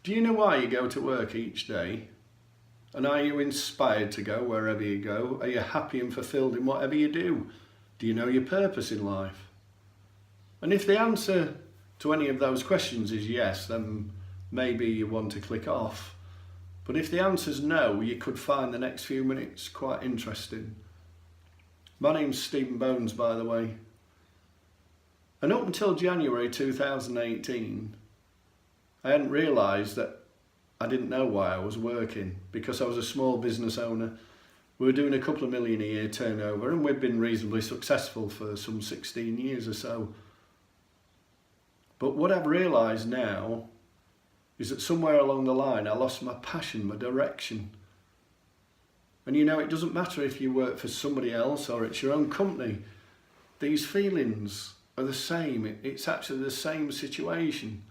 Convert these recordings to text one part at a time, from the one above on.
Do you know why you go to work each day? And are you inspired to go wherever you go? Are you happy and fulfilled in whatever you do? Do you know your purpose in life? And if the answer to any of those questions is yes, then maybe you want to click off. But if the answer's no, you could find the next few minutes quite interesting. My name's Stephen Bones, by the way. And up until January 2018, I hadn't realised that I didn't know why I was working, because I was a small business owner. We were doing a couple of million a year turnover, and we've been reasonably successful for some 16 years or so. But what I've realised now is that somewhere along the line I lost my passion, my direction. And you know, it doesn't matter if you work for somebody else or it's your own company. These feelings are the same. It's actually the same situation.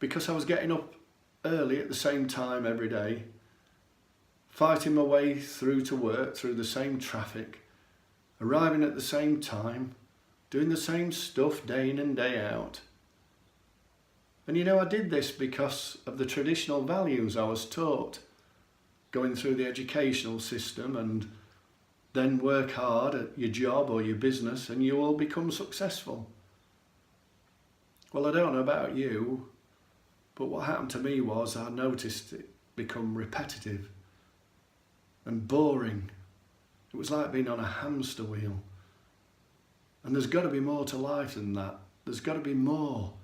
Because I was getting up early at the same time every day, fighting my way through to work through the same traffic, arriving at the same time, doing the same stuff day in and day out. And you know, I did this because of the traditional values I was taught, going through the educational system, and then work hard at your job or your business and you will become successful. Well, I don't know about you, but what happened to me was I noticed it become repetitive and boring. It was like being on a hamster wheel. And there's got to be more to life than that. There's got to be more.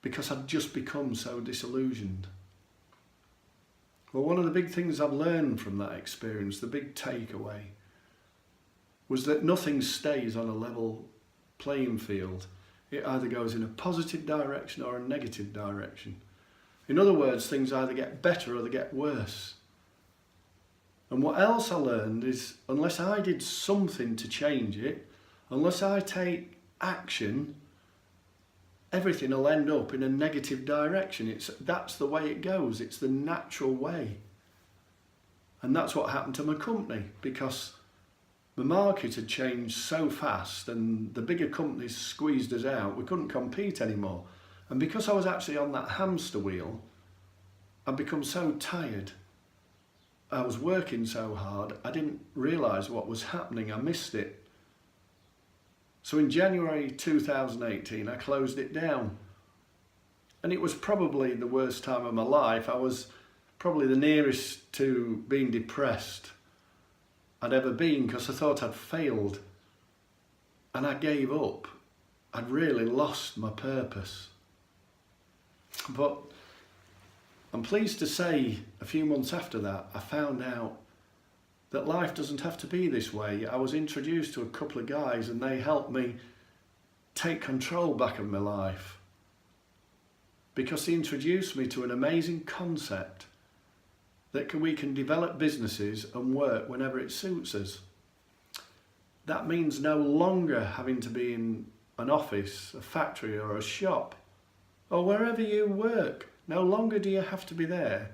Because I'd just become so disillusioned. Well, one of the big things I've learned from that experience, the big takeaway, was that nothing stays on a level playing field. It either goes in a positive direction or a negative direction. In other words, things either get better or they get worse. And what else I learned is, unless I did something to change it, unless I take action, everything will end up in a negative direction. That's the way it goes. It's the natural way. And that's what happened to my company, because the market had changed so fast and the bigger companies squeezed us out. We couldn't compete anymore. And because I was actually on that hamster wheel, I'd become so tired. I was working so hard, I didn't realise what was happening. I missed it. So in January 2018, I closed it down. And it was probably the worst time of my life. I was probably the nearest to being depressed I'd ever been, because I thought I'd failed. And I gave up. I'd really lost my purpose. But I'm pleased to say, a few months after that, I found out that life doesn't have to be this way. I was introduced to a couple of guys and they helped me take control back of my life, because they introduced me to an amazing concept that we can develop businesses and work whenever it suits us. That means no longer having to be in an office, a factory or a shop, or wherever you work. No longer do you have to be there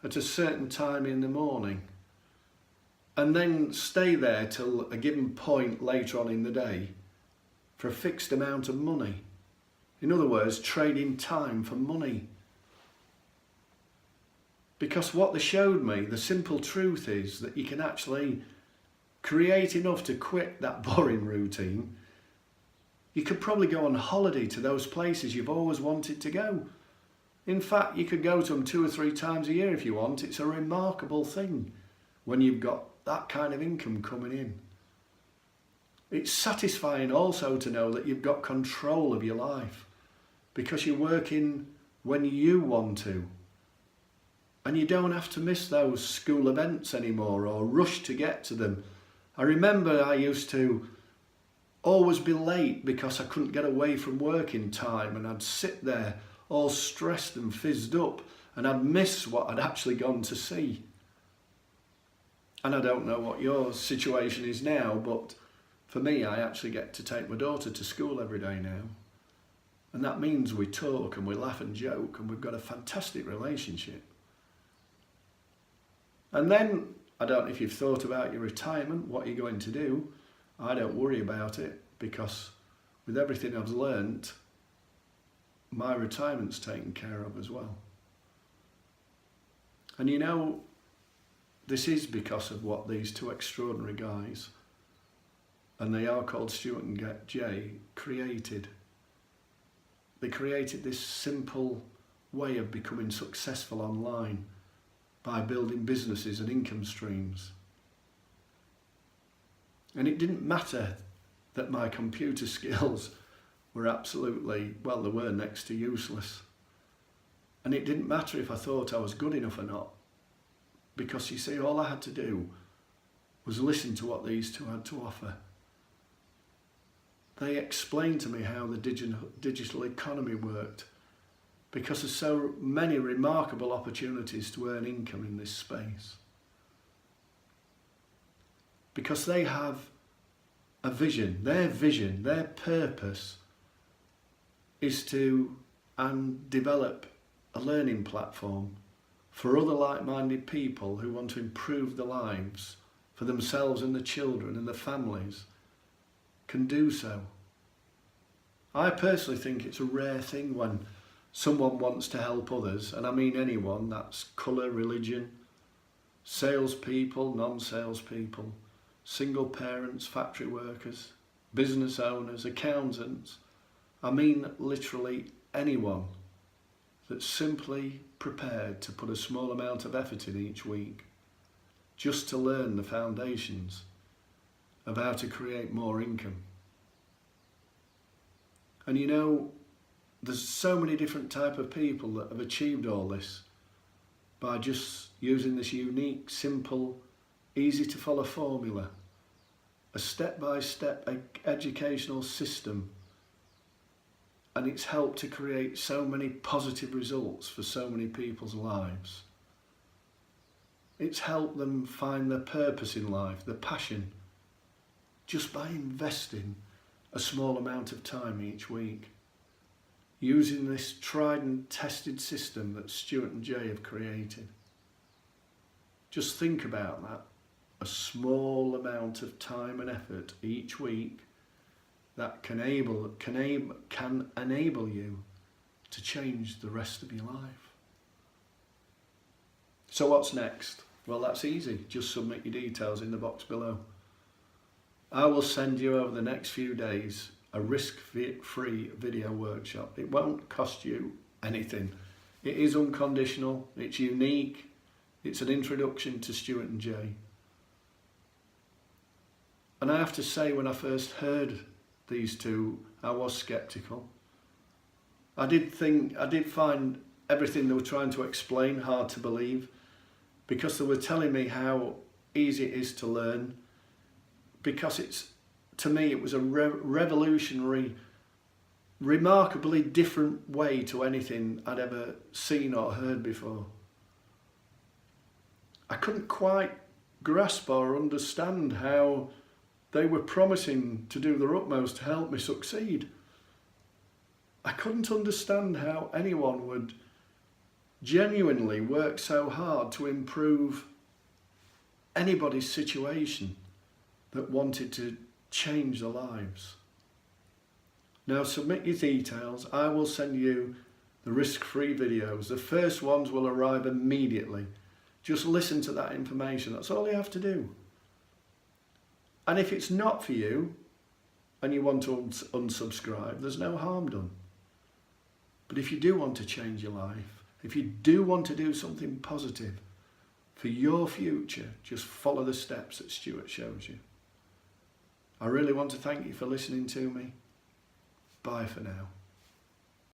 at a certain time in the morning and then stay there till a given point later on in the day for a fixed amount of money. In other words, trading time for money. Because what they showed me, the simple truth is that you can actually create enough to quit that boring routine. You could probably go on holiday to those places you've always wanted to go. In fact, you could go to them 2 or 3 times a year if you want. It's a remarkable thing when you've got that kind of income coming in. It's satisfying also to know that you've got control of your life, because you're working when you want to. And you don't have to miss those school events anymore or rush to get to them. I remember I used to always be late because I couldn't get away from work in time, and I'd sit there all stressed and fizzed up, and I'd miss what I'd actually gone to see. And I don't know what your situation is now, but for me, I actually get to take my daughter to school every day now. And that means we talk and we laugh and joke, and we've got a fantastic relationship. And then, I don't know if you've thought about your retirement, what you're going to do. I don't worry about it, because with everything I've learnt, my retirement's taken care of as well. And you know, this is because of what these two extraordinary guys, and they are called Stuart and Jay, created. They created this simple way of becoming successful online by building businesses and income streams. And it didn't matter that my computer skills were absolutely, well, they were next to useless. And it didn't matter if I thought I was good enough or not, because you see, all I had to do was listen to what these two had to offer. They explained to me how the digital economy worked, because there's so many remarkable opportunities to earn income in this space. Because they have a vision, their purpose is to develop a learning platform for other like-minded people who want to improve their lives for themselves and their children and their families can do so. I personally think it's a rare thing when someone wants to help others, and I mean anyone, that's colour, religion, salespeople, non-salespeople, single parents, factory workers, business owners, accountants. I mean literally anyone that's simply prepared to put a small amount of effort in each week just to learn the foundations of how to create more income. And you know, there's so many different type of people that have achieved all this by just using this unique, simple, easy to follow formula, a step-by-step educational system, and it's helped to create so many positive results for so many people's lives. It's helped them find their purpose in life, their passion, just by investing a small amount of time each week, using this tried and tested system that Stuart and Jay have created. Just think about that. A small amount of time and effort each week that can enable you to change the rest of your life. So what's next? Well, that's easy. Just submit your details in the box below. I will send you over the next few days a risk-free video workshop. It won't cost you anything. It is unconditional, it's unique, it's an introduction to Stuart and Jay. And I have to say, when I first heard these two, I was sceptical. I did find everything they were trying to explain hard to believe, because they were telling me how easy it is to learn, because to me it was a revolutionary, remarkably different way to anything I'd ever seen or heard before. I couldn't quite grasp or understand how they were promising to do their utmost to help me succeed. I couldn't understand how anyone would genuinely work so hard to improve anybody's situation that wanted to change their lives. Now submit your details. I will send you the risk-free videos. The first ones will arrive immediately. Just listen to that information. That's all you have to do. And if it's not for you and you want to unsubscribe, there's no harm done. But if you do want to change your life, if you do want to do something positive for your future, just follow the steps that Stuart shows you. I really want to thank you for listening to me. Bye for now.